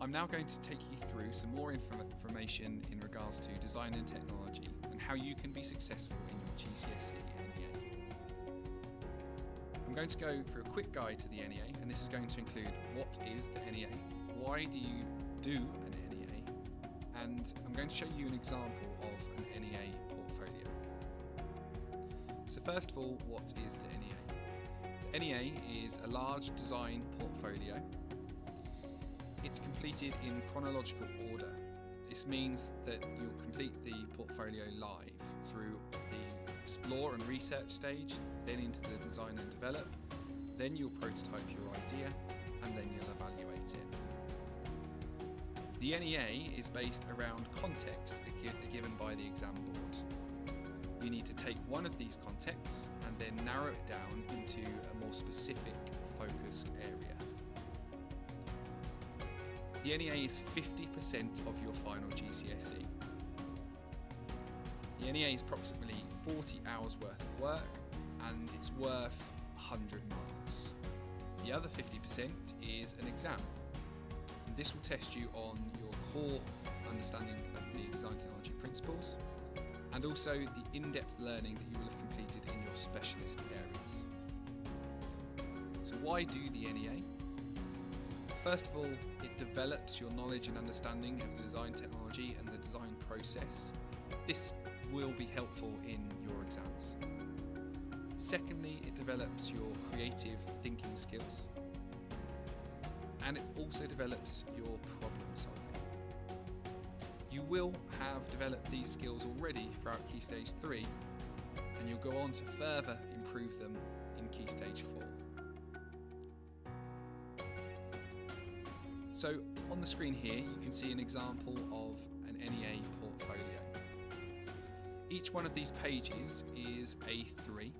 I'm now going to take you through some more information in regards to design and technology and how you can be successful in your GCSE NEA. I'm going to go through a quick guide to the NEA, and this is going to include what is the NEA, why do you do an NEA, and I'm going to show you an example of an NEA portfolio. So first of all, what is the NEA? The NEA is a large design portfolio. It's completed in chronological order. This means that you'll complete the portfolio live through the explore and research stage, then into the design and develop, then you'll prototype your idea, and then you'll evaluate it. The NEA is based around contexts given by the exam board. You need to take one of these contexts and then narrow it down into a more specific, focused area. The NEA is 50% of your final GCSE. The NEA is approximately 40 hours worth of work and it's worth 100 marks. The other 50% is an exam. And this will test you on your core understanding of the design technology principles and also the in-depth learning that you will have completed in your specialist areas. So why do the NEA? First of all, it develops your knowledge and understanding of the design technology and the design process. This will be helpful in your exams. Secondly, it develops your creative thinking skills. And it also develops your problem solving. You will have developed these skills already throughout Key Stage 3, and you'll go on to further improve them in Key Stage 4. So on the screen here you can see an example of an NEA portfolio. Each one of these pages is A3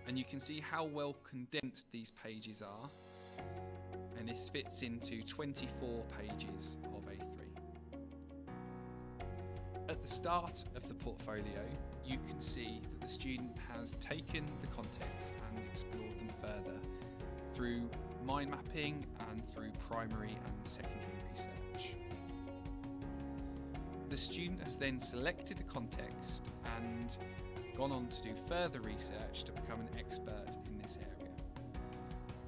and you can see how well condensed these pages are, and this fits into 24 pages of A3. At the start of the portfolio you can see that the student has taken the context and explored them further through mind mapping and through primary and secondary research. The student has then selected a context and gone on to do further research to become an expert in this area.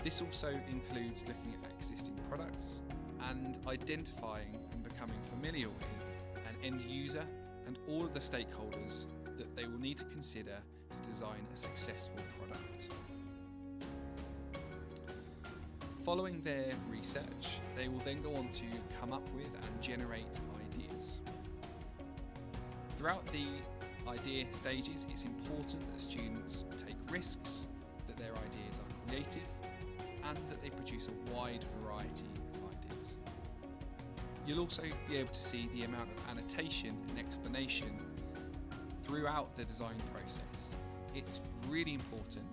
This also includes looking at existing products and identifying and becoming familiar with an end user and all of the stakeholders that they will need to consider to design a successful product. Following their research, they will then go on to come up with and generate ideas. Throughout the idea stages, it's important that students take risks, that their ideas are creative, and that they produce a wide variety of ideas. You'll also be able to see the amount of annotation and explanation throughout the design process. It's really important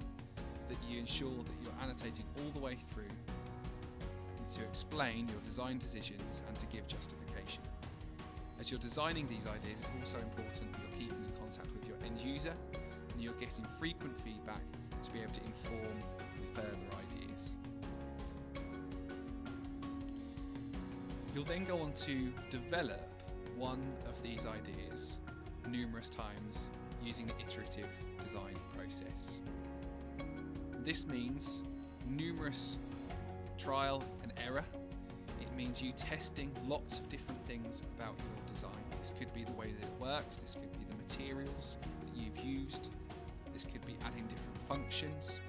that you ensure that you're annotating all the way through to explain your design decisions and to give justification. As you're designing these ideas, it's also important that you're keeping in contact with your end user and you're getting frequent feedback to be able to inform the further ideas. You'll then go on to develop one of these ideas numerous times using the iterative design process. This means numerous trial and error. It means you testing lots of different things about your design. This could be the way that it works, this could be the materials that you've used, this could be adding different functions.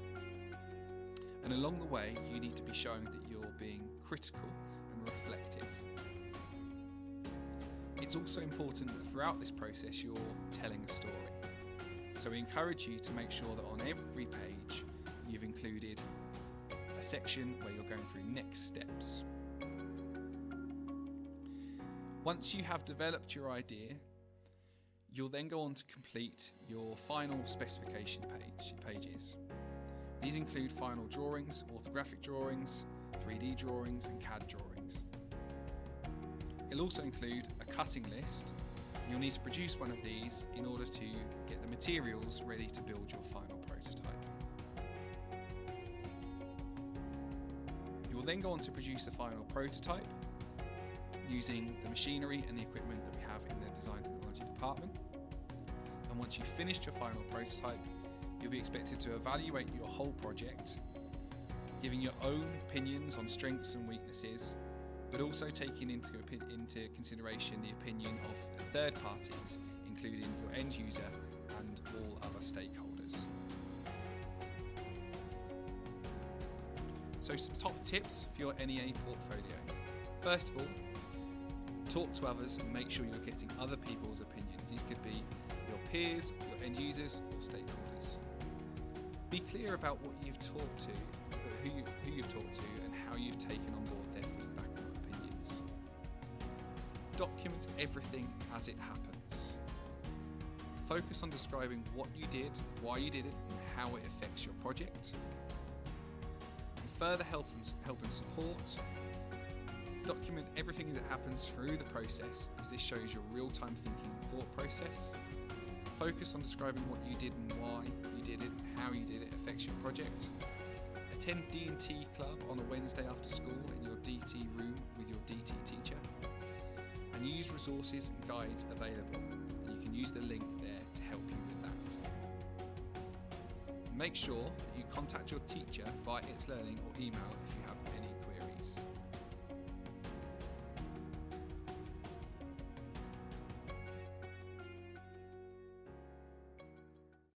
And along the way you need to be showing that you're being critical and reflective. It's also important that throughout this process you're telling a story. So we encourage you to make sure that on every page you've included a section where you're going through next steps. Once you have developed your idea, you'll then go on to complete your final specification pages. These include final drawings, orthographic drawings, 3D drawings and CAD drawings. It'll also include a cutting list. You'll need to produce one of these in order to get the materials ready to build your final prototype. You will then go on to produce a final prototype using the machinery and the equipment that we have in the Design Technology department. And once you've finished your final prototype, you'll be expected to evaluate your whole project, giving your own opinions on strengths and weaknesses, but also taking into consideration the opinion of third parties, including your end user and all other stakeholders. So some top tips for your NEA portfolio. First of all, talk to others and make sure you're getting other people's opinions. These could be your peers, your end users, or stakeholders. Be clear about what you've talked to, who you've talked to, and how you've taken on board their feedback and opinions. Document everything as it happens. Focus on describing what you did, why you did it, and how it affects your project. And further help and support. Document everything as it happens through the process, as this shows your real-time thinking and thought process. Focus on describing what you did and why you did it, and how you did it affects your project. Attend D&T club on a Wednesday after school in your DT room with your DT teacher. And use resources and guides available, and you can use the link there to help you with that. Make sure that you contact your teacher via It's Learning or email if you have any queries.